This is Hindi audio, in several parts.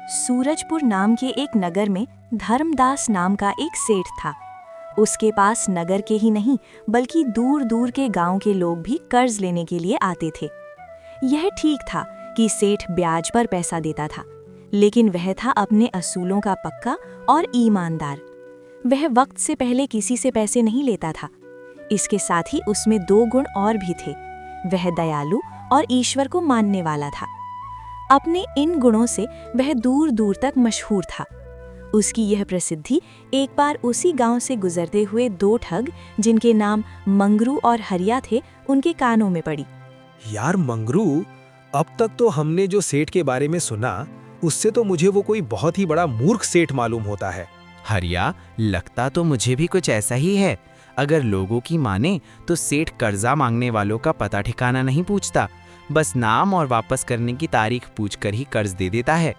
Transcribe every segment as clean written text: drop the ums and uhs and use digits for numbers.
सूरजपुर नाम के एक नगर में धर्मदास नाम का एक सेठ था। उसके पास नगर के ही नहीं बल्कि दूर दूर के गांव के लोग भी कर्ज लेने के लिए आते थे। यह ठीक था कि सेठ ब्याज पर पैसा देता था, लेकिन वह था अपने असूलों का पक्का और ईमानदार। वह वक्त से पहले किसी से पैसे नहीं लेता था। इसके साथ ही उसमें 2 गुण और भी थे। वह दयालु और ईश्वर को मानने वाला था। अपने इन गुणों से वह दूर दूर तक मशहूर था। उसकी यह प्रसिद्धि एक बार उसी गांव से गुजरते हुए 2 ठग, जिनके नाम मंगरू और हरिया थे, उनके कानों में पड़ी। यार मंगरू, अब तक तो हमने जो सेठ के बारे में सुना उससे तो मुझे वो कोई बहुत ही बड़ा मूर्ख सेठ मालूम होता है। हरिया, लगता तो मुझे भी कुछ ऐसा ही है। अगर लोगों की माने तो सेठ कर्जा मांगने वालों का पता ठिकाना नहीं पूछता, बस नाम और वापस करने की तारीख पूछकर ही कर्ज दे देता है।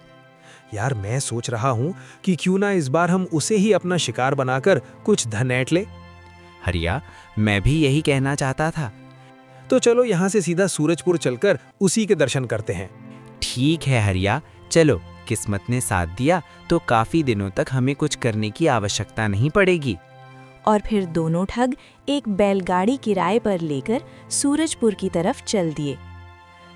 यार मैं सोच रहा हूँ कि क्यों ना इस बार हम उसे ही अपना शिकार बनाकर कुछ धन ऐंठ ले। हरिया, मैं भी यही कहना चाहता था। तो चलो यहाँ से सीधा सूरजपुर चलकर उसी के दर्शन करते हैं। ठीक है हरिया, चलो। किस्मत ने साथ दिया तो काफी दिनों तक हमें कुछ करने की आवश्यकता नहीं पड़ेगी। और फिर दोनों ठग एक बैलगाड़ी किराए पर लेकर सूरजपुर की तरफ चल दिए।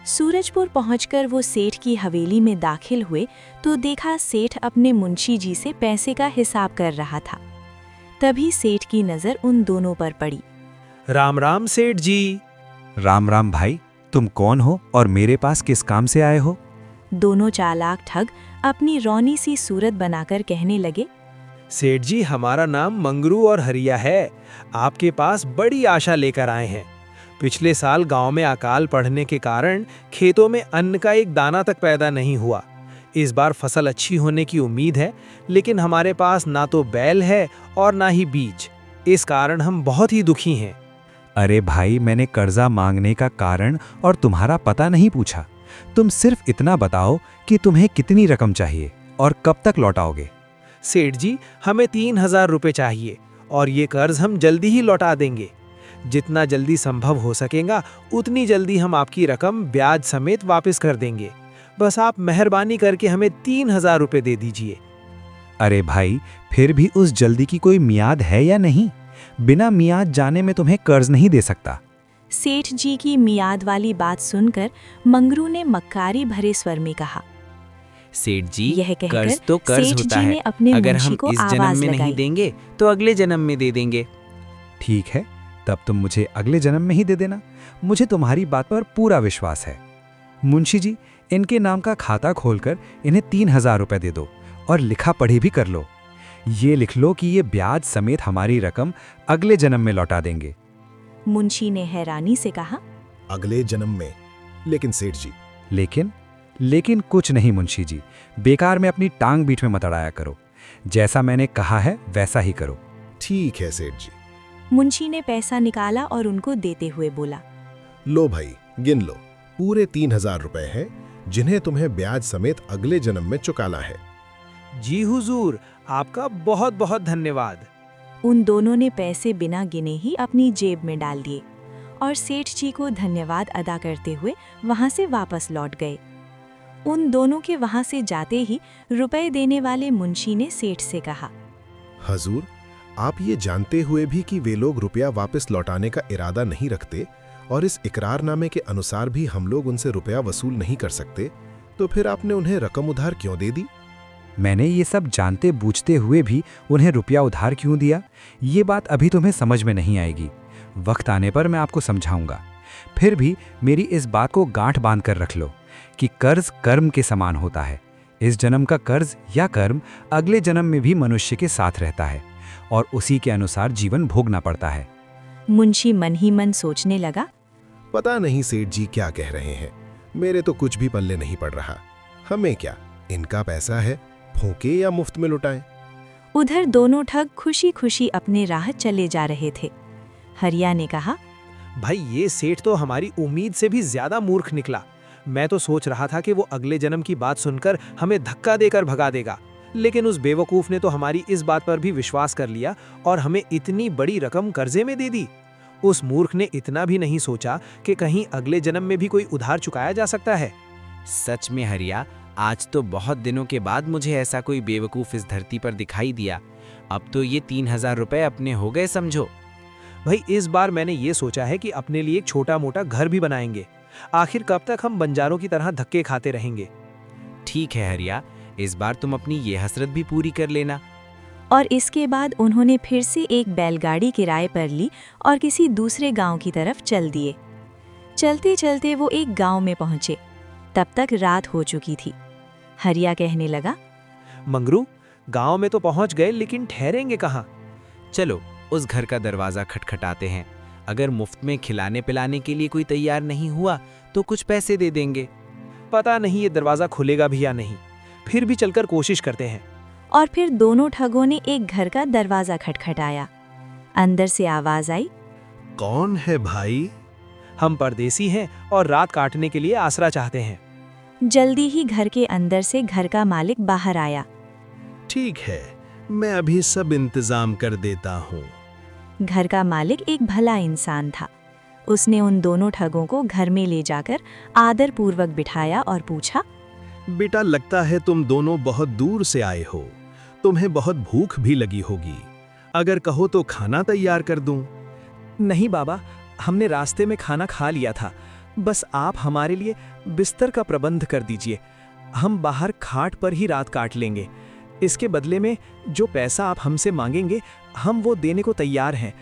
सूरजपुर पहुंचकर वो सेठ की हवेली में दाखिल हुए तो देखा सेठ अपने मुंशी जी से पैसे का हिसाब कर रहा था। तभी सेठ की नजर उन दोनों पर पड़ी। राम राम सेठ जी। राम राम भाई, तुम कौन हो और मेरे पास किस काम से आए हो? दोनों चालाक ठग अपनी रौनी सी सूरत बनाकर कहने लगे, सेठ जी, हमारा नाम मंगरू और हरिया है। आपके पास बड़ी आशा लेकर आए हैं। पिछले साल गांव में अकाल पड़ने के कारण खेतों में अन्न का एक दाना तक पैदा नहीं हुआ। इस बार फसल अच्छी होने की उम्मीद है, लेकिन हमारे पास ना तो बैल है और ना ही बीज। इस कारण हम बहुत ही दुखी हैं। अरे भाई, मैंने कर्जा मांगने का कारण और तुम्हारा पता नहीं पूछा। तुम सिर्फ इतना बताओ कि तुम्हें कितनी रकम चाहिए और कब तक लौटाओगे। सेठ जी, हमें 3000 रुपये चाहिए और ये कर्ज हम जल्दी ही लौटा देंगे। जितना जल्दी संभव हो सकेगा उतनी जल्दी हम आपकी रकम ब्याज समेत वापस कर देंगे। बस आप मेहरबानी करके हमें 3000 रुपये दे दीजिए। अरे भाई, फिर भी उस जल्दी की कोई मियाद है या नहीं? बिना मियाद जाने मैं तुम्हें कर्ज नहीं दे सकता। सेठ जी की मियाद वाली बात सुनकर मंगरू ने मक्कारी भरे स्वर में कहा। सेठ जी, यह कहकर कर्ज तो कर्ज सेठ होता जी ने है। अपने अगर मुंशी हम को इस आवाज जन्म में लगाई। नहीं देंगे तो अगले जन्म में दे देंगे। ठीक है, तब तुम मुझे अगले जन्म में ही दे देना। मुझे तुम्हारी बात पर पूरा विश्वास है। मुंशी जी, इनके नाम का खाता खोलकर इन्हें 3000 रुपये दे दो और लिखा पढ़ी भी कर लो। ये लिख लो कि ये ब्याज समेत हमारी रकम अगले जन्म में लौटा देंगे। मुंशी ने हैरानी से कहा, अगले जन्म में? लेकिन सेठ जी। लेकिन कुछ नहीं मुंशी जी, बेकार में अपनी टांग बीच में मत अड़ाया करो। जैसा मैंने कहा है वैसा ही करो। ठीक है सेठ जी। मुंशी ने पैसा निकाला और उनको देते हुए बोला, लो भाई, गिन लो। पूरे 3000 रुपए हैं, जिन्हें तुम्हें ब्याज समेत अगले जन्म में चुकाना है। जी हुजूर, आपका बहुत बहुत धन्यवाद। उन दोनों ने पैसे बिना गिने ही अपनी जेब में डाल दिए और सेठ जी को धन्यवाद अदा करते हुए वहां से वापस लौट गए। उन दोनों के वहां से जाते ही रुपए देने वाले मुंशी ने सेठ से कहा, हजूर, आप ये जानते हुए भी कि वे लोग रुपया वापस लौटाने का इरादा नहीं रखते और इस इकरारनामे के अनुसार भी हम लोग उनसे रुपया वसूल नहीं कर सकते, तो फिर आपने उन्हें रकम उधार क्यों दे दी? मैंने ये सब जानते बूझते हुए भी उन्हें रुपया उधार क्यों दिया, ये बात अभी तुम्हें समझ में नहीं आएगी। वक्त आने पर मैं आपको समझाऊंगा। फिर भी मेरी इस बात को गांठ बांध कर रख लो कि कर्ज कर्म के समान होता है। इस जन्म का कर्ज या कर्म अगले जन्म में भी मनुष्य के साथ रहता है और उसी के अनुसार जीवन भोगना पड़ता है। मुंशी मन ही मन सोचने लगा, पता नहीं सेठ जी क्या कह रहे हैं। मेरे तो कुछ भी पल्ले नहीं पड़ रहा। हमें क्या, इनका पैसा है, फूंके या मुफ्त में लुटाएं। उधर दोनों ठग खुशी खुशी अपने राह चले जा रहे थे। हरिया ने कहा, भाई, ये सेठ तो हमारी उम्मीद से भी ज्यादा मूर्ख निकला। मैं तो सोच रहा था कि वो अगले जन्म की बात सुनकर हमें धक्का देकर भगा देगा, लेकिन उस बेवकूफ ने तो हमारी इस बात पर भी विश्वास कर लिया और हमें इतनी बड़ी रकम कर्जे में दे दी। उस मूर्ख ने इतना भी नहीं सोचा कि कहीं अगले जन्म में भी कोई उधार चुकाया जा सकता है। सच में हरिया, आज तो बहुत दिनों के बाद मुझे ऐसा कोई बेवकूफ़ इस धरती पर दिखाई दिया। अब तो ये 3000 रुपए अपने हो गए समझो। भाई इस बार मैंने ये सोचा है कि अपने लिए एक छोटा मोटा घर भी बनाएंगे। आखिर कब तक हम बंजारों की तरह धक्के खाते रहेंगे। ठीक है हरिया, इस बार तुम अपनी ये हसरत भी पूरी कर लेना। और इसके बाद उन्होंने फिर से एक बैलगाड़ी किराए पर ली और किसी दूसरे गांव की तरफ चल दिए। चलते चलते वो एक गांव में पहुंचे। तब तक रात हो चुकी थी। हरिया कहने लगा, मंगरू, गांव में तो पहुंच गए, लेकिन ठहरेंगे कहाँ? चलो उस घर का दरवाज़ा खटखटाते हैं। अगर मुफ्त में खिलाने पिलाने के लिए कोई तैयार नहीं हुआ तो कुछ पैसे दे देंगे। पता नहीं ये दरवाज़ा खुलेगा भी या नहीं, फिर भी चलकर कोशिश करते हैं। और फिर दोनों ठगों ने एक घर का दरवाजा खटखटाया। अंदर से आवाज आई, कौन है भाई? हम परदेसी हैं और रात काटने के लिए आसरा चाहते हैं। जल्दी ही घर के अंदर से घर का मालिक बाहर आया। ठीक है, मैं अभी सब इंतजाम कर देता हूँ। घर का मालिक एक भला इंसान था। उसने उन दोनों ठगों को घर में ले जाकर आदर पूर्वक बिठाया और पूछा, बेटा, लगता है तुम दोनों बहुत दूर से आए हो। तुम्हें बहुत भूख भी लगी होगी। अगर कहो तो खाना तैयार कर दूं। नहीं बाबा, हमने रास्ते में खाना खा लिया था। बस आप हमारे लिए बिस्तर का प्रबंध कर दीजिए। हम बाहर खाट पर ही रात काट लेंगे। इसके बदले में जो पैसा आप हमसे मांगेंगे, हम वो देने को तैयार हैं।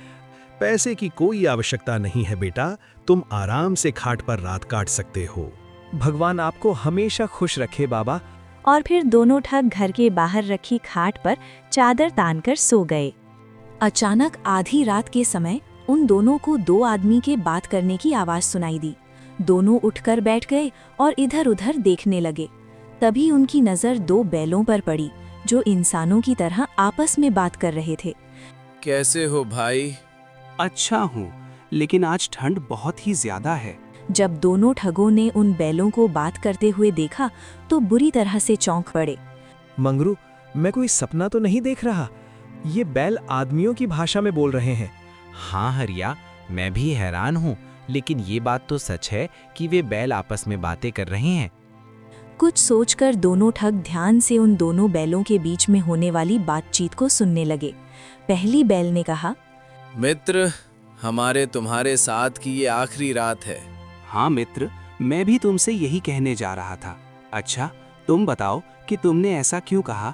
पैसे की कोई आवश्यकता नहीं है बेटा, तुम आराम से खाट पर रात काट सकते हो। भगवान आपको हमेशा खुश रखे बाबा। और फिर दोनों ठग घर के बाहर रखी खाट पर चादर तानकर सो गए। अचानक आधी रात के समय उन दोनों को दो आदमी के बात करने की आवाज सुनाई दी। दोनों उठकर बैठ गए और इधर-उधर देखने लगे। तभी उनकी नजर दो बैलों पर पड़ी जो इंसानों की तरह आपस में बात कर रहे थे। कैसे हो भाई? अच्छा हूँ, लेकिन आज ठंड बहुत ही ज्यादा है। जब दोनों ठगों ने उन बैलों को बात करते हुए देखा तो बुरी तरह से चौंक पड़े। मंगरू, मैं कोई सपना तो नहीं देख रहा? ये बैल आदमियों की भाषा में बोल रहे हैं। हाँ हरिया, मैं भी हैरान हूँ, लेकिन ये बात तो सच है कि वे बैल आपस में बातें कर रहे हैं। कुछ सोचकर दोनों ठग ध्यान से उन दोनों बैलों के बीच में होने वाली बातचीत को सुनने लगे। पहली बैल ने कहा, मित्र, हमारे तुम्हारे साथ की ये आखिरी रात है। हाँ मित्र, मैं भी तुमसे यही कहने जा रहा था। अच्छा, तुम बताओ कि तुमने ऐसा क्यों कहा?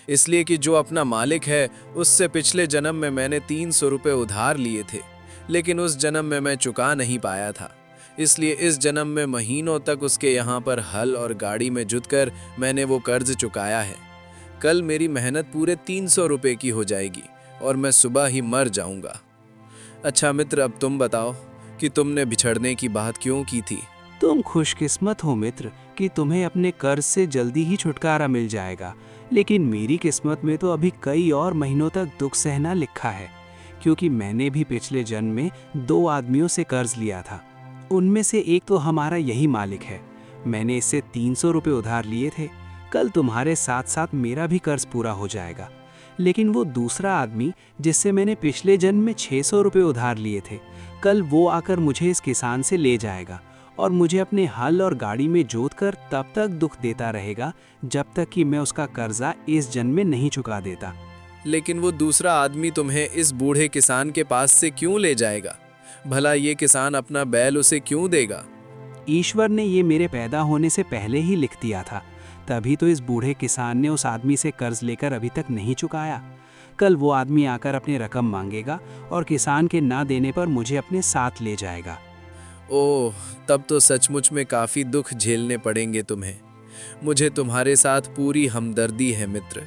इसलिए कि जो अपना मालिक है उससे पिछले जन्म में मैंने 300 रुपये उधार लिए थे, लेकिन उस जन्म में मैं चुका नहीं पाया था। इसलिए इस जन्म में महीनों तक उसके यहाँ पर हल और गाड़ी में जुटकर मैंने वो कर्ज चुकाया है। कल मेरी मेहनत पूरे 300 रुपये की हो जाएगी और मैं सुबह ही मर जाऊंगा। अच्छा मित्र, अब तुम बताओ कि तुमने बिछड़ने की बात क्यों की थी? तुम खुशकिस्मत हो मित्र कि तुम्हें अपने कर्ज से जल्दी ही छुटकारा मिल जाएगा, लेकिन मेरी किस्मत में तो अभी कई और महीनों तक दुख सहना लिखा है, क्योंकि मैंने भी पिछले जन्म में 2 आदमियों से कर्ज लिया था। उनमें से एक तो हमारा यही मालिक है। मैंने इससे 300 रुपये उधार लिए थे। कल तुम्हारे साथ साथ मेरा भी कर्ज पूरा हो जाएगा, लेकिन वो दूसरा आदमी जिससे मैंने पिछले जन्म में 600 रुपये उधार लिए थे, कल वो आकर मुझे इस किसान से ले जाएगा और मुझे अपने हल और गाड़ी में जोतकर तब तक दुख देता रहेगा जब तक कि मैं उसका कर्जा इस जन्म में नहीं चुका देता। लेकिन वो दूसरा आदमी तुम्हें इस बूढ़े किसान के पास से क्यों ले जाएगा? भला ये किसान अपना बैल उसे क्यों देगा? ईश्वर ने ये मेरे पैदा होने से पहले ही लिख दिया था, तभी तो इस बूढ़े किसान ने उस आदमी से कर्ज लेकर अभी तक नहीं चुकाया। कल वो आदमी आकर अपनी रकम मांगेगा और किसान के ना देने पर मुझे अपने साथ ले जाएगा। ओह, तब तो सचमुच में काफ़ी दुख झेलने पड़ेंगे तुम्हें। मुझे तुम्हारे साथ पूरी हमदर्दी है मित्र।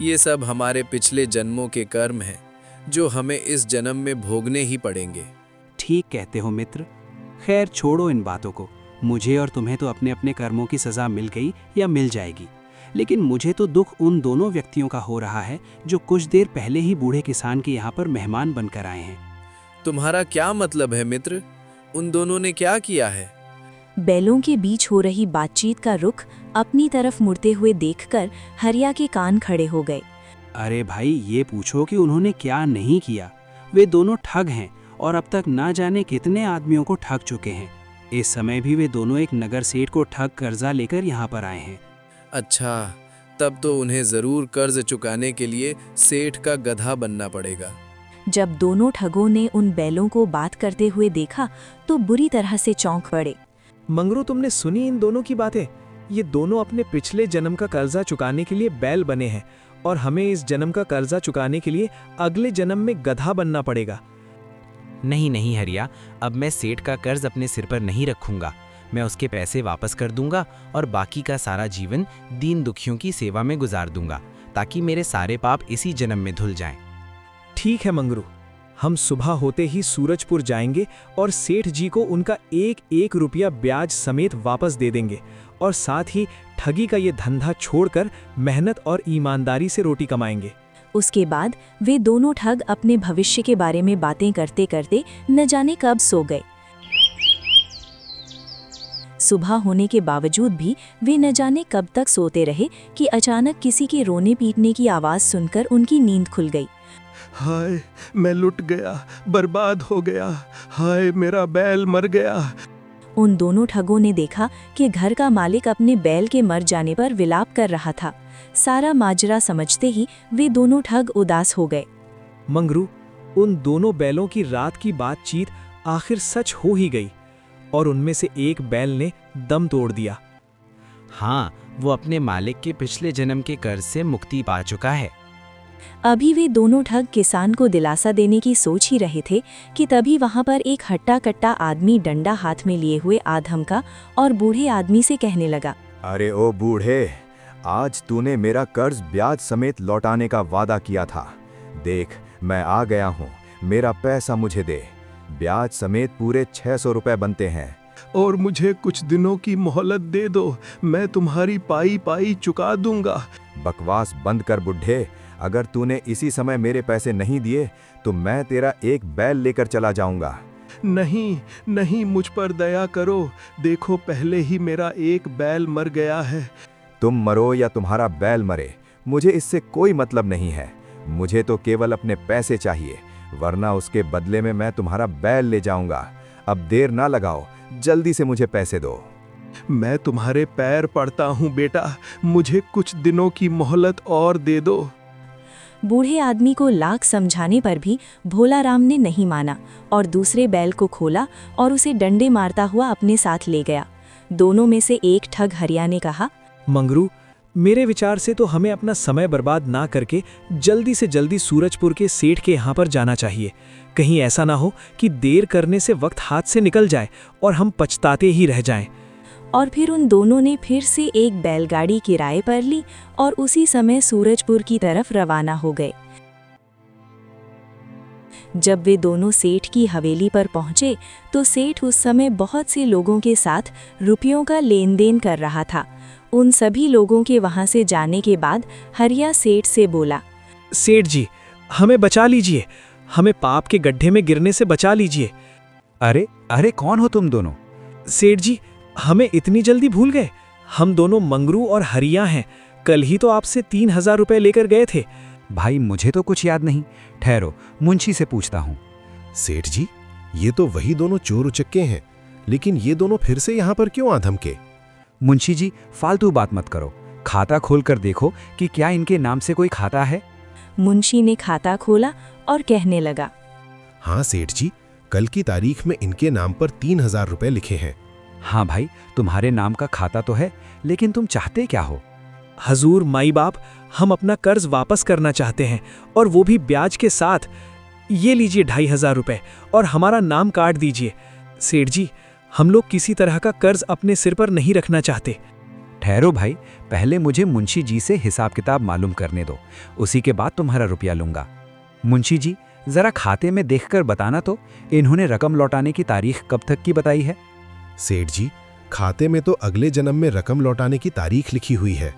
ये सब हमारे पिछले जन्मों के कर्म हैं जो हमें इस जन्म में भोगने ही पड़ेंगे। ठीक कहते हो मित्र। खैर छोड़ो इन बातों को। मुझे और तुम्हें तो अपने अपने कर्मों की सज़ा मिल गई या मिल जाएगी, लेकिन मुझे तो दुख उन दोनों व्यक्तियों का हो रहा है जो कुछ देर पहले ही बूढ़े किसान के यहाँ पर मेहमान बनकर आए हैं। तुम्हारा क्या मतलब है मित्र? उन दोनों ने क्या किया है? बैलों के बीच हो रही बातचीत का रुख अपनी तरफ मुड़ते हुए देखकर हरिया के कान खड़े हो गए। अरे भाई, ये पूछो कि उन्होंने क्या नहीं किया। वे दोनों ठग हैं और अब तक ना जाने कितने आदमियों को ठग चुके हैं। इस समय भी वे दोनों एक नगर सेठ को ठग कर्जा लेकर यहाँ पर आए हैं। अच्छा, तब तो उन्हें जरूर कर्ज चुकाने के लिए सेठ का गधा बनना पड़ेगा। जब दोनों ठगों ने उन बैलों को बात करते हुए देखा तो बुरी तरह से चौंक पड़े। मंगरू, तुमने सुनी इन दोनों की बातें? ये दोनों अपने पिछले जन्म का कर्जा चुकाने के लिए बैल बने हैं और हमें इस जन्म का कर्जा चुकाने के लिए अगले जन्म में गधा बनना पड़ेगा। नहीं नहीं हरिया, अब मैं सेठ का कर्ज अपने सिर पर नहीं रखूंगा। मैं उसके पैसे वापस कर दूंगा और बाकी का सारा जीवन दीन दुखियों की सेवा में गुजार दूंगा, ताकि मेरे सारे पाप इसी जन्म में धुल जाएं। ठीक है मंगरू, हम सुबह होते ही सूरजपुर जाएंगे और सेठ जी को उनका 1-1 रुपया ब्याज समेत वापस दे देंगे और साथ ही ठगी का ये धंधा छोड़कर मेहनत और ईमानदारी से रोटी कमाएंगे। उसके बाद वे दोनों ठग अपने भविष्य के बारे में बातें करते करते न जाने कब सो गए। सुबह होने के बावजूद भी वे न जाने कब तक सोते रहे कि अचानक किसी के रोने पीटने की आवाज़ सुनकर उनकी नींद खुल गई। हाय, मैं लुट गया, बर्बाद हो गया। हाय, मेरा बैल मर गया। उन दोनों ठगों ने देखा कि घर का मालिक अपने बैल के मर जाने पर विलाप कर रहा था। सारा माजरा समझते ही वे दोनों ठग उदास हो गए। मंगरू, उन दोनों बैलों की रात की बातचीत आखिर सच हो ही गई और उनमें से एक बैल ने दम तोड़ दिया। हाँ, वो अपने मालिक के पिछले जन्म के कर्ज से मुक्ति पा चुका है। अभी वे दोनों ठग किसान को दिलासा देने की सोच ही रहे थे कि तभी वहां पर एक हट्टा कट्टा आदमी डंडा हाथ में लिए हुए आ धमका और बूढ़े आदमी से कहने लगा, अरे ओ बूढ़े, आज तूने मेरा कर्ज ब्याज समेत लौटाने का वादा किया था। देख, मैं आ गया हूँ, मेरा पैसा मुझे दे। ब्याज समेत पूरे 600 रुपए बनते हैं। और मुझे कुछ दिनों की मोहलत दे दो, मैं तुम्हारी पाई पाई चुका दूंगा। बकवास बंद कर बुढ़े, अगर तूने इसी समय मेरे पैसे नहीं दिए तो मैं तेरा एक बैल लेकर चला जाऊंगा। नहीं नहीं, मुझ पर दया करो, देखो पहले ही मेरा एक बैल मर गया है। तुम मरो या तुम्हारा बैल मरे, मुझे इससे कोई मतलब नहीं है। मुझे तो केवल अपने पैसे चाहिए, वरना उसके बदले में मैं तुम्हारा बैल ले जाऊंगा। अब देर ना लगाओ, जल्दी से मुझे पैसे दो। मैं तुम्हारे पैर पड़ता हूँ बेटा, मुझे कुछ दिनों की मोहलत और दे दो। बूढ़े आदमी को लाख समझाने पर भी भोला राम ने नहीं माना और दूसरे बैल को खोला और उसे डंडे मारता हुआ अपने साथ ले गया। दोनों में से एक ठग हरिया ने कहा, मंगरू, मेरे विचार से तो हमें अपना समय बर्बाद ना करके जल्दी से जल्दी सूरजपुर के सेठ के यहाँ पर जाना चाहिए। कहीं ऐसा ना हो कि देर करने से वक्त हाथ से निकल जाए और हम पछताते ही रह जाएं। और फिर उन दोनों ने फिर से एक बैलगाड़ी किराए पर ली और उसी समय सूरजपुर की तरफ रवाना हो गए। जब वे दोनों सेठ की हवेली पर पहुंचे तो सेठ उस समय बहुत से लोगों के साथ रुपयों का लेन देन कर रहा था। उन सभी लोगों के वहां से जाने के बाद हरिया सेठ से बोला, सेठ जी, हमें बचा लीजिए, हमें पाप के गड्ढे में गिरने से बचा लीजिए। अरे अरे, कौन हो तुम दोनों? सेठ जी, हमें इतनी जल्दी भूल गए? हम दोनों मंगरू और हरिया हैं। कल ही तो आपसे 3000 रुपए लेकर गए थे। भाई, मुझे तो कुछ याद नहीं। ठहरो, मुंशी से पूछता हूँ। सेठ जी, ये तो वही दोनों चोर उचक्के हैं, लेकिन ये दोनों फिर से यहाँ पर क्यों आ धमके? मुंशी जी, फालतू बात मत करो। खाता खोलकर देखो कि क्या इनके नाम से कोई खाता है। मुंशी ने खाता खोला और कहने लगा, हाँ सेठ जी, कल की तारीख में इनके नाम पर 3000 रुपए लिखे हैं। हाँ भाई, तुम्हारे नाम का खाता तो है, लेकिन तुम चाहते क्या हो? हजूर माई बाप, हम अपना कर्ज वापस करना चाहते हैं और वो भी ब्याज के साथ। ये लीजिए 2500 रुपए और हमारा नाम काट दीजिए। सेठ जी, हम लोग किसी तरह का कर्ज अपने सिर पर नहीं रखना चाहते। ठहरो भाई, पहले मुझे मुंशी जी से हिसाब किताब मालूम करने दो, उसी के बाद तुम्हारा रुपया लूंगा। मुंशी जी, जरा खाते में देखकर बताना तो, इन्होंने रकम लौटाने की तारीख कब तक की बताई है? सेठ जी, खाते में तो अगले जन्म में रकम लौटाने की तारीख लिखी हुई है।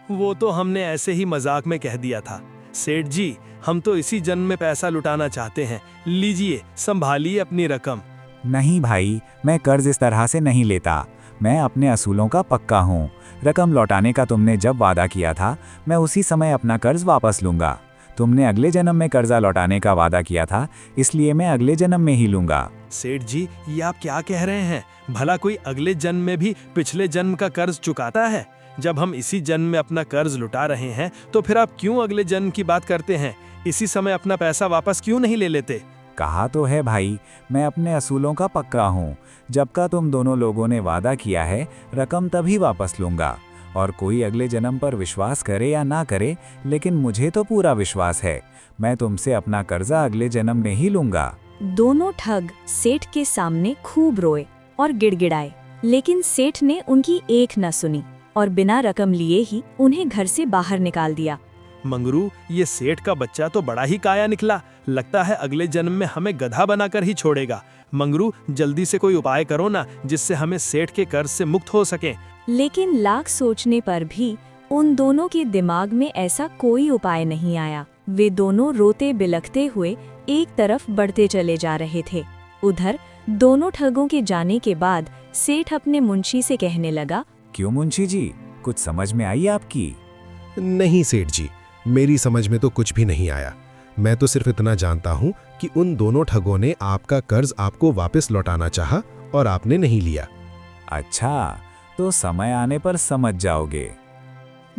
वो तो हमने ऐसे ही मजाक में कह दिया था। सेठ जी, हम तो इसी जन्म में पैसा लुटाना चाहते हैं। लीजिए, संभालिए अपनी रकम। नहीं भाई, मैं कर्ज इस तरह से नहीं लेता। मैं अपने असूलों का पक्का हूँ। रकम लौटाने का तुमने जब वादा किया था, मैं उसी समय अपना कर्ज वापस लूँगा। तुमने अगले जन्म में कर्जा लौटाने का वादा किया था, इसलिए मैं अगले जन्म में ही लूँगा। सेठ जी, ये आप क्या कह रहे हैं? भला कोई अगले जन्म में भी पिछले जन्म का कर्ज चुकाता है? जब हम इसी जन्म में अपना कर्ज लुटा रहे हैं तो फिर आप क्यों अगले जन्म की बात करते हैं? इसी समय अपना पैसा वापस क्यों नहीं ले लेते? कहा तो है भाई, मैं अपने असूलों का पक्का हूँ। जब का तुम दोनों लोगों ने वादा किया है, रकम तभी वापस लूंगा। और कोई अगले जन्म पर विश्वास करे या ना करे, लेकिन मुझे तो पूरा विश्वास है। मैं तुमसे अपना कर्जा अगले जन्म में ही लूंगा। दोनों ठग सेठ के सामने खूब रोए और गिड़गिड़ाए, लेकिन सेठ ने उनकी एक न सुनी और बिना रकम लिए ही उन्हें घर से बाहर निकाल दिया। मंगरू, ये सेठ का बच्चा तो बड़ा ही काया निकला। लगता है अगले जन्म में हमें गधा बनाकर ही छोड़ेगा। मंगरू, जल्दी से कोई उपाय करो ना, जिससे हमें सेठ के कर्ज से मुक्त हो सके। लेकिन लाख सोचने पर भी उन दोनों के दिमाग में ऐसा कोई उपाय नहीं आया। वे दोनों रोते बिलखते हुए एक तरफ बढ़ते चले जा रहे थे। उधर दोनों ठगों के जाने के बाद सेठ अपने मुंशी से कहने लगा, क्यों मुंशी जी, कुछ समझ में आई आपकी? नहीं सेठ जी, मेरी समझ में तो कुछ भी नहीं आया। मैं तो सिर्फ इतना जानता हूँ कि उन दोनों ठगों ने आपका कर्ज आपको वापस लौटाना चाहा और आपने नहीं लिया। अच्छा, तो समय आने पर समझ जाओगे।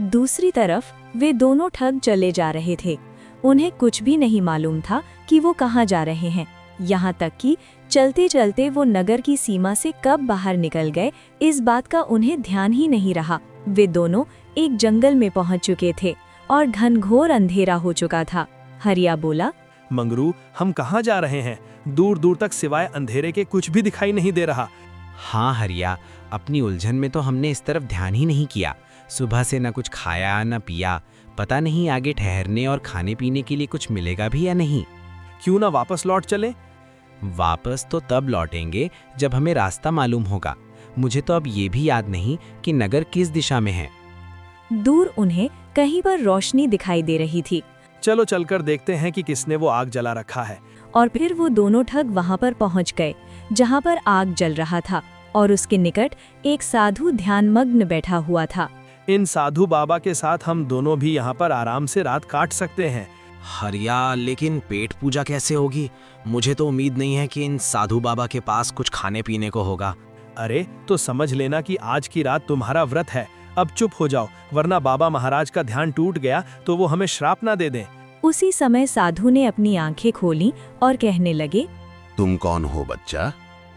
दूसरी तरफ वे दोनों ठग चले जा रहे थे। उन्हें कुछ भी नहीं मालूम था कि वो कहाँ जा रहे हैं। यहाँ तक कि चलते चलते वो नगर की सीमा से कब बाहर निकल गए, इस बात का उन्हें ध्यान ही नहीं रहा। वे दोनों एक जंगल में पहुँच चुके थे और घनघोर अंधेरा हो चुका था। हरिया बोला, मंगरू, हम कहाँ जा रहे हैं? दूर दूर तक सिवाय अंधेरे के कुछ भी दिखाई नहीं दे रहा। हाँ हरिया, अपनी उलझन में तो हमने इस तरफ ध्यान ही नहीं किया। सुबह से न कुछ खाया न पिया, पता नहीं आगे ठहरने और खाने पीने के लिए कुछ मिलेगा भी या नहीं। क्यों ना वापस लौट चले? वापस तो तब लौटेंगे जब हमें रास्ता मालूम होगा। मुझे तो अब ये भी याद नहीं कि नगर किस दिशा में है। दूर उन्हें कहीं पर रोशनी दिखाई दे रही थी। चलो चलकर देखते हैं कि किसने वो आग जला रखा है। और फिर वो दोनों ठग वहां पर पहुंच गए जहां पर आग जल रहा था और उसके निकट एक साधु ध्यानमग्न बैठा हुआ था। इन साधु बाबा के साथ हम दोनों भी यहाँ पर आराम से रात काट सकते हैं। हरिया, लेकिन पेट पूजा कैसे होगी? मुझे तो उम्मीद नहीं है कि इन साधु बाबा के पास कुछ खाने पीने को होगा। अरे तो समझ लेना कि आज की रात तुम्हारा व्रत है। अब चुप हो जाओ, वरना बाबा महाराज का ध्यान टूट गया तो वो हमें श्राप ना दे दें। उसी समय साधु ने अपनी आंखें खोली और कहने लगे, तुम कौन हो बच्चा?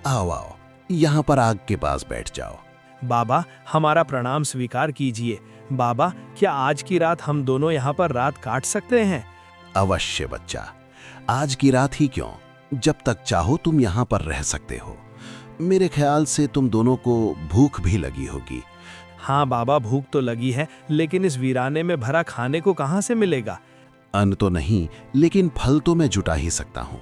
आओ आओ, यहाँ पर आग के पास बैठ जाओ। बाबा, हमारा प्रणाम स्वीकार कीजिए। बाबा, क्या आज की रात हम दोनों यहाँ पर रात काट सकते हैं? अवश्य बच्चा, आज की रात ही क्यों, जब तक चाहो तुम यहाँ पर रह सकते हो। मेरे ख्याल से तुम दोनों को भूख भी लगी होगी। हाँ बाबा, भूख तो लगी है, लेकिन इस वीराने में भरा खाने को कहाँ से मिलेगा? अन्न तो नहीं, लेकिन फल तो मैं जुटा ही सकता हूँ।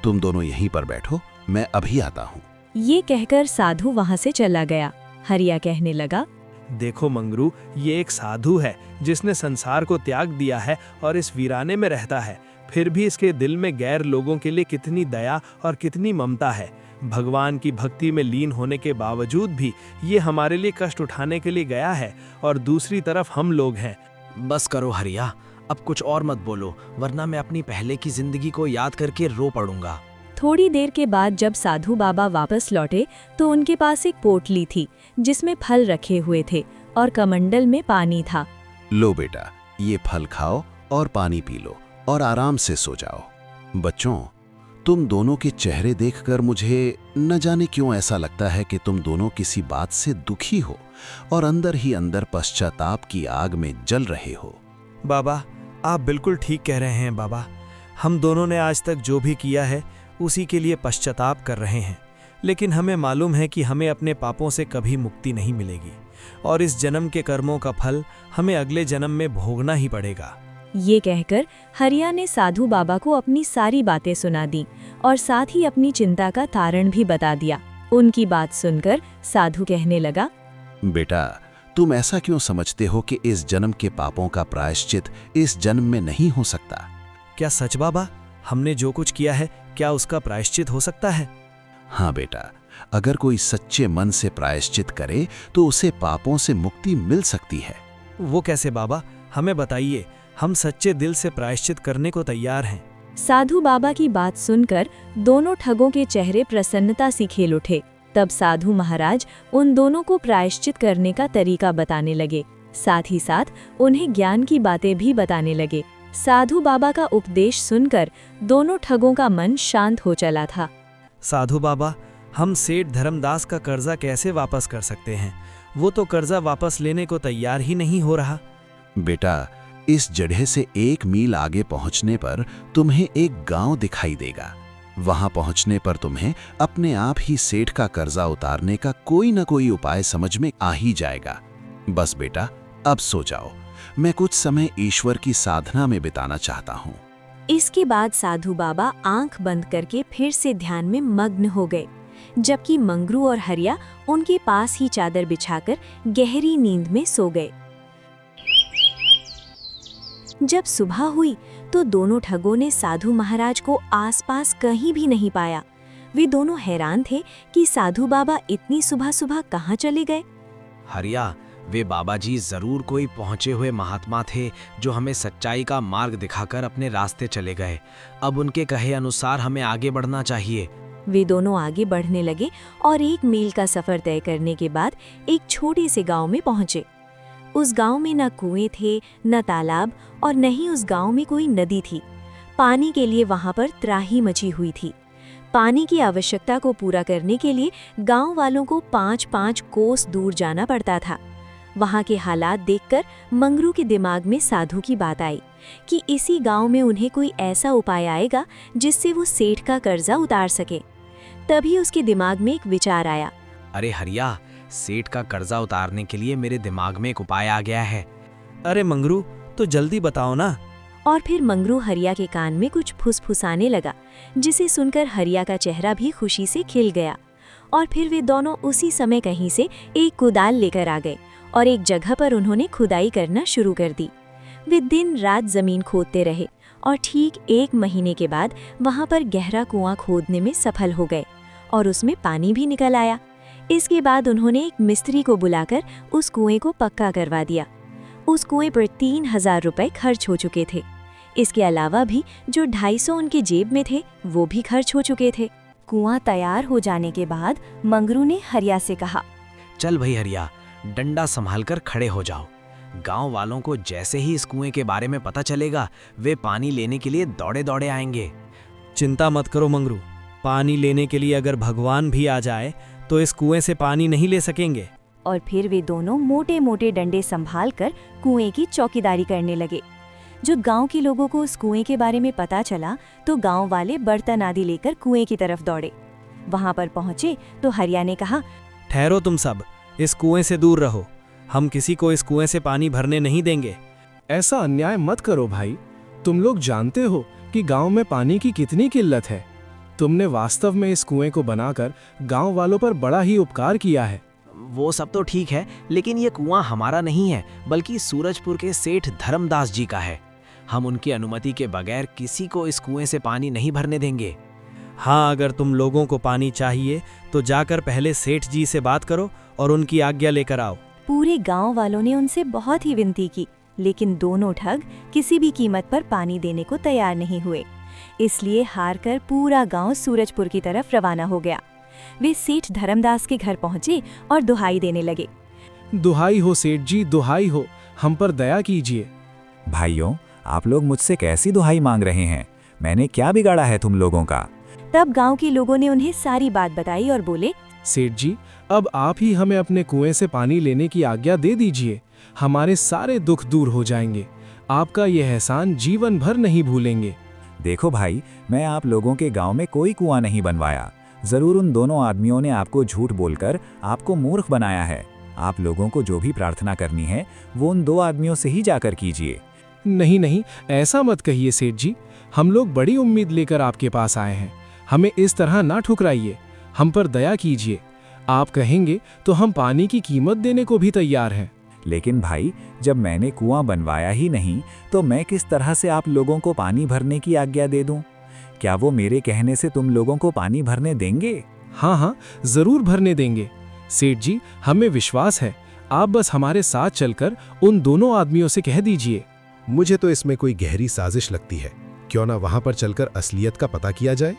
तुम दोनों यहीं पर बैठो, मैं अभी आता हूँ। ये कहकर साधु वहाँ से चला गया। हरिया कहने लगा, देखो मंगरू, ये एक साधु है जिसने संसार को त्याग दिया है और इस वीराने में रहता है। फिर भी इसके दिल में गैर लोगों के लिए कितनी दया और कितनी ममता है। भगवान की भक्ति में लीन होने के बावजूद भी ये हमारे लिए कष्ट उठाने के लिए गया है, और दूसरी तरफ हम लोग हैं। बस करो हरिया, अब कुछ और मत बोलो, वरना मैं अपनी पहले की जिंदगी को याद करके रो पड़ूंगा। थोड़ी देर के बाद जब साधु बाबा वापस लौटे तो उनके पास एक पोटली थी जिसमें फल रखे हुए थे और कमंडल में पानी था। लो बेटा, ये फल खाओ और पानी पी लो और आराम से सो जाओ। बच्चों, तुम दोनों के चेहरे देखकर मुझे न जाने क्यों ऐसा लगता है कि तुम दोनों किसी बात से दुखी हो और अंदर ही अंदर पश्चाताप की आग में जल रहे हो। बाबा, आप बिल्कुल ठीक कह रहे हैं बाबा। हम दोनों ने आज तक जो भी किया है उसी के लिए पश्चाताप कर रहे हैं, लेकिन हमें मालूम है कि हमें अपने पापों से कभी मुक्ति नहीं मिलेगी और इस जन्म के कर्मों का फल हमें अगले जन्म में भोगना ही पड़ेगा। ये कहकर हरिया ने साधु बाबा को अपनी सारी बातें सुना दी और साथ ही अपनी चिंता का कारण भी बता दिया। उनकी बात सुनकर साधु कहने लगा, बेटा, तुम ऐसा क्यों समझते हो कि इस जन्म के पापों का प्रायश्चित इस जन्म में नहीं हो सकता? क्या सच बाबा? हमने जो कुछ किया है क्या उसका प्रायश्चित हो सकता है? हाँ बेटा, अगर कोई सच्चे मन से प्रायश्चित करे तो उसे पापों से मुक्ति मिल सकती है। वो कैसे बाबा? हमें बताइए, हम सच्चे दिल से प्रायश्चित करने को तैयार हैं। साधु बाबा की बात सुनकर दोनों ठगों के चेहरे प्रसन्नता से खिल उठे। तब साधु महाराज उन दोनों को प्रायश्चित करने का तरीका बताने लगे। साथ ही साथ उन्हें ज्ञान की बातें भी बताने लगे। साधु बाबा का उपदेश सुनकर दोनों ठगों का मन शांत हो चला था। साधु बाबा, हम सेठ धर्मदास का कर्जा कैसे वापस कर सकते हैं? वो तो कर्जा वापस लेने को तैयार ही नहीं हो रहा। बेटा, इस जगह से 1 मील आगे पहुंचने पर तुम्हें एक गांव दिखाई देगा। वहां पहुंचने पर तुम्हें अपने आप ही सेठ का कर्जा उतारने का कोई न कोई उपाय समझ में आ ही जाएगा। बस बेटा, अब सो जाओ। मैं कुछ समय ईश्वर की साधना में बिताना चाहता हूँ। इसके बाद साधु बाबा आंख बंद करके फिर से ध्यान में मग्न हो गए, जबकि मंगरू और हरिया उनके पास ही चादर बिछाकर गहरी नींद में सो गए। जब सुबह हुई तो दोनों ठगों ने साधु महाराज को आसपास कहीं भी नहीं पाया। वे दोनों हैरान थे कि साधु बाबा इतनी सुबह सुबह कहाँ चले गए। हरिया, वे बाबा जी जरूर कोई पहुंचे हुए महात्मा थे जो हमें सच्चाई का मार्ग दिखाकर अपने रास्ते चले गए। अब उनके कहे अनुसार हमें आगे बढ़ना चाहिए। वे दोनों आगे बढ़ने लगे और 1 मील का सफर तय करने के बाद एक छोटे से गांव में पहुंचे। उस गांव में न कुएं थे, न तालाब और न ही उस गांव में कोई नदी थी। पानी के लिए वहां पर त्राही मची हुई थी। पानी की आवश्यकता को पूरा करने के लिए गांव वालों को 5-5 कोस दूर जाना पड़ता था। वहां के हालात देखकर मंगरू के दिमाग में साधु की बात आई कि इसी गांव में उन्हें कोई ऐसा उपाय आएगा जिससे वो सेठ का कर्जा उतार सके। तभी उसके दिमाग में एक विचार आया। अरे हरिया, सेठ का कर्जा उतारने के लिए मेरे दिमाग में एक उपाय आ गया है। अरे मंगरू, तो जल्दी बताओ ना। और फिर मंगरू हरिया के कान में कुछ फुसफुसाने लगा, जिसे सुनकर हरिया का चेहरा भी खुशी से खिल गया। और फिर वे दोनों उसी समय कहीं से एक कुदाल लेकर आ गए और एक जगह पर उन्होंने खुदाई करना शुरू कर दी। वे दिन रात जमीन खोदते रहे और ठीक 1 महीने के बाद वहां पर गहरा कुआं खोदने में सफल हो गए और उसमें पानी भी निकल आया। इसके बाद उन्होंने एक मिस्त्री को बुलाकर उस कुएं को पक्का करवा दिया। उस कुएं पर 3000 रुपए खर्च हो चुके थे। इसके अलावा भी जो 250 उनके जेब में थे वो भी खर्च हो चुके थे। कुआं तैयार हो जाने के बाद मंगरू ने हरिया से कहा, चल भाई हरिया, डंडा संभालकर खड़े हो जाओ। गांव वालों को जैसे ही इस कुएं के बारे में पता चलेगा, वे पानी लेने के लिए दौड़े दौड़े आएंगे। चिंता मत करो मंगरू, पानी लेने के लिए अगर भगवान भी आ जाए तो इस कुएं से पानी नहीं ले सकेंगे। और फिर वे दोनों मोटे मोटे डंडे संभालकर कुएं की चौकीदारी करने लगे। जब गांव के लोगों को उस कुएं के बारे में पता चला तो गांव वाले बर्तन आदि लेकर कुएं की तरफ दौड़े। वहां पर पहुंचे तो हरिया ने कहा, ठहरो तुम सब, इस कुएं से दूर रहो। हम किसी को इस कुएं से पानी भरने नहीं देंगे। ऐसा अन्याय मत करो भाई। तुम लोग जानते हो कि गांव में पानी की कितनी किल्लत है। तुमने वास्तव में इस कुएं को बनाकर गांव वालों पर बड़ा ही उपकार किया है। वो सब तो ठीक है, लेकिन ये कुआं हमारा नहीं है, बल्कि सूरजपुर के सेठ धर्मदास जी का है। हम उनकी अनुमति के बगैर किसी को इस कुएं से पानी नहीं भरने देंगे। हाँ, अगर तुम लोगों को पानी चाहिए तो जाकर पहले सेठ जी से बात करो और उनकी आज्ञा लेकर आओ। पूरे गांव वालों ने उनसे बहुत ही विनती की, लेकिन दोनों ठग किसी भी कीमत पर पानी देने को तैयार नहीं हुए। इसलिए हारकर पूरा गांव सूरजपुर की तरफ रवाना हो गया। वे सेठ धर्मदास के घर पहुंचे और दुहाई देने लगे। दुहाई हो सेठ जी, दुहाई हो, हम पर दया कीजिए। भाइयों, आप लोग मुझसे कैसी दुहाई मांग रहे हैं? मैंने क्या बिगाड़ा है तुम लोगों का? तब गांव के लोगों ने उन्हें सारी बात बताई और बोले, सेठ जी, अब आप ही हमें अपने कुएं से पानी लेने की आज्ञा दे दीजिए। हमारे सारे दुख दूर हो जाएंगे। आपका यह एहसान जीवन भर नहीं भूलेंगे। देखो भाई, मैं आप लोगों के गांव में कोई कुआं नहीं बनवाया। जरूर उन दोनों आदमियों ने आपको झूठ बोलकर आपको मूर्ख बनाया है। आप लोगों को जो भी प्रार्थना करनी है वो उन 2 आदमियों से ही जाकर कीजिए। नहीं नहीं, ऐसा मत कहिए सेठ जी। हम लोग बड़ी उम्मीद लेकर आपके पास आए हैं। हमें इस तरह ना ठुकराइए, हम पर दया कीजिए। आप कहेंगे तो हम पानी की कीमत देने को भी तैयार हैं। लेकिन भाई, जब मैंने कुआं बनवाया ही नहीं तो मैं किस तरह से आप लोगों को पानी भरने की आज्ञा दे दूं? क्या वो मेरे कहने से तुम लोगों को पानी भरने देंगे? हाँ हाँ, जरूर भरने देंगे सेठ जी, हमें विश्वास है। आप बस हमारे साथ चलकर उन दोनों आदमियों से कह दीजिए। मुझे तो इसमें कोई गहरी साजिश लगती है। क्यों ना वहां पर चलकर असलियत का पता किया जाए।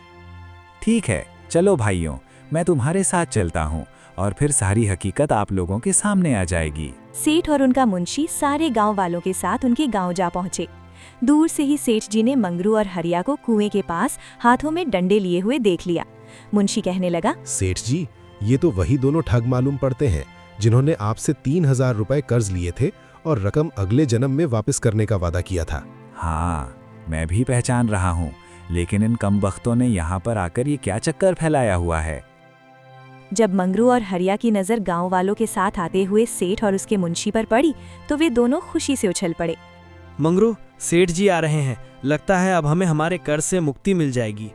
ठीक है, चलो भाइयों, मैं तुम्हारे साथ चलता हूँ और फिर सारी हकीकत आप लोगों के सामने आ जाएगी। सेठ और उनका मुंशी सारे गांव वालों के साथ उनके गांव जा पहुंचे। दूर से ही सेठ जी ने मंगरू और हरिया को कुएं के पास हाथों में डंडे लिए हुए देख लिया। मुंशी कहने लगा, सेठ जी, ये तो वही दोनों ठग मालूम पड़ते हैं जिन्होंने आपसे 3000 रुपए कर्ज लिए थे और रकम अगले जन्म में वापस करने का वादा किया था। हाँ, मैं भी पहचान रहा हूँ, लेकिन इन कमबख्तों ने यहाँ पर आकर ये क्या चक्कर फैलाया हुआ है। जब मंगरू और हरिया की नज़र गांव वालों के साथ आते हुए सेठ और उसके मुंशी पर पड़ी तो वे दोनों खुशी से उछल पड़े। मंगरू, सेठ जी आ रहे हैं, लगता है अब हमें हमारे कर्ज से मुक्ति मिल जाएगी।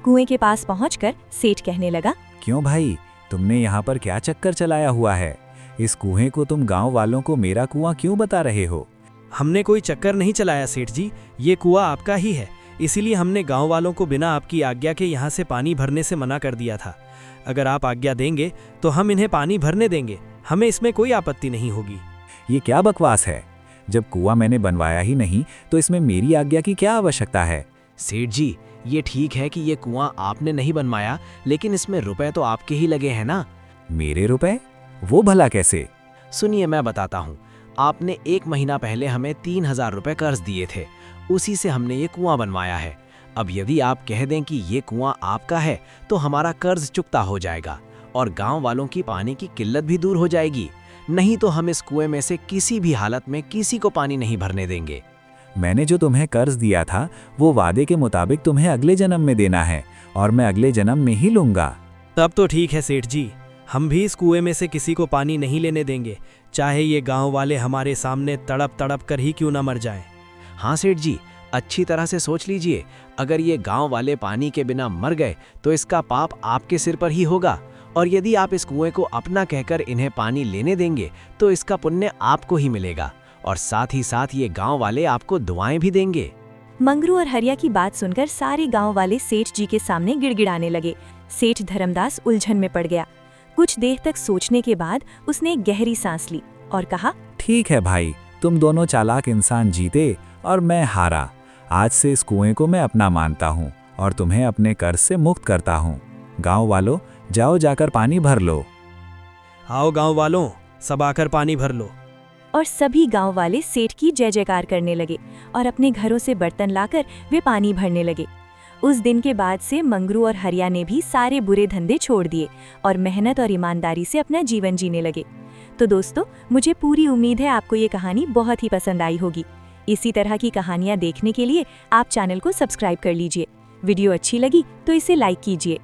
कुएं के पास पहुंचकर सेठ कहने लगा, क्यों भाई, तुमने यहाँ पर क्या चक्कर चलाया हुआ है? इस कुएं को तुम गांव वालों को मेरा कुआं क्यों बता रहे हो? हमने कोई चक्कर नहीं चलाया सेठ जी, ये कुआं आपका ही है, इसीलिए हमने गांव वालों को बिना आपकी आज्ञा के यहाँ से पानी भरने से मना कर दिया था। अगर आप आज्ञा देंगे तो हम इन्हें पानी भरने देंगे, हमें इसमें कोई आपत्ति नहीं होगी। ये क्या बकवास है? जब कुआं मैंने बनवाया ही नहीं तो इसमें मेरी आज्ञा की क्या आवश्यकता है? सेठ जी, ये ठीक है कि ये कुआं आपने नहीं बनवाया, लेकिन इसमें रुपए तो आपके ही लगे हैं ना। मेरे रुपए? वो भला कैसे? सुनिए, मैं बताता हूँ। आपने 1 महीना पहले हमें 3000 रुपए कर्ज दिए थे, उसी से हमने ये कुआं बनवाया है। अब यदि आप कह दें कि ये कुआं आपका है तो हमारा कर्ज चुकता हो जाएगा और गांव वालों की पानी की किल्लत भी दूर हो जाएगी। नहीं तो हम इस कुएं में से किसी भी हालत में किसी को पानी नहीं भरने देंगे। मैंने जो तुम्हें कर्ज दिया था वो वादे के मुताबिक तुम्हें अगले जन्म में देना है और मैं अगले जन्म में ही लूंगा। तब तो ठीक है सेठ जी, हम भी इस कुएं में से किसी को पानी नहीं लेने देंगे, चाहे ये गांव वाले हमारे सामने तड़प तड़प कर ही क्यों ना मर जाएं। हाँ सेठ जी, अच्छी तरह से सोच लीजिए, अगर ये गांव वाले पानी के बिना मर गए तो इसका पाप आपके सिर पर ही होगा, और यदि आप इस कुएं को अपना कहकर इन्हें पानी लेने देंगे तो इसका पुण्य आपको ही मिलेगा और साथ ही साथ ये गांव वाले आपको दुआएं भी देंगे। मंगरू और हरिया की बात सुनकर सारे गांव वाले सेठ जी के सामने गिड़गिड़ाने लगे। सेठ धर्मदास उलझन में पड़ गया। कुछ देर तक सोचने के बाद उसने एक गहरी सांस ली और कहा, ठीक है भाई, तुम दोनों चालाक इंसान जीते और मैं हारा। आज से इस कुएं को मैं अपना मानता हूँ और तुम्हें अपने कर्ज से मुक्त करता हूँ। गांव वालों, जाओ जाकर पानी भर लो। आओ गांव वालों, सब आकर पानी भर लो। और सभी गांव वाले सेठ की जय जयकार करने लगे और अपने घरों से बर्तन लाकर वे पानी भरने लगे। उस दिन के बाद से मंगरू और हरिया ने भी सारे बुरे धंधे छोड़ दिए और मेहनत और ईमानदारी से अपना जीवन जीने लगे। तो दोस्तों, मुझे पूरी उम्मीद है आपको ये कहानी बहुत ही पसंद आई होगी। इसी तरह की कहानियाँ देखने के लिए आप चैनल को सब्सक्राइब कर लीजिए। वीडियो अच्छी लगी तो इसे लाइक कीजिए।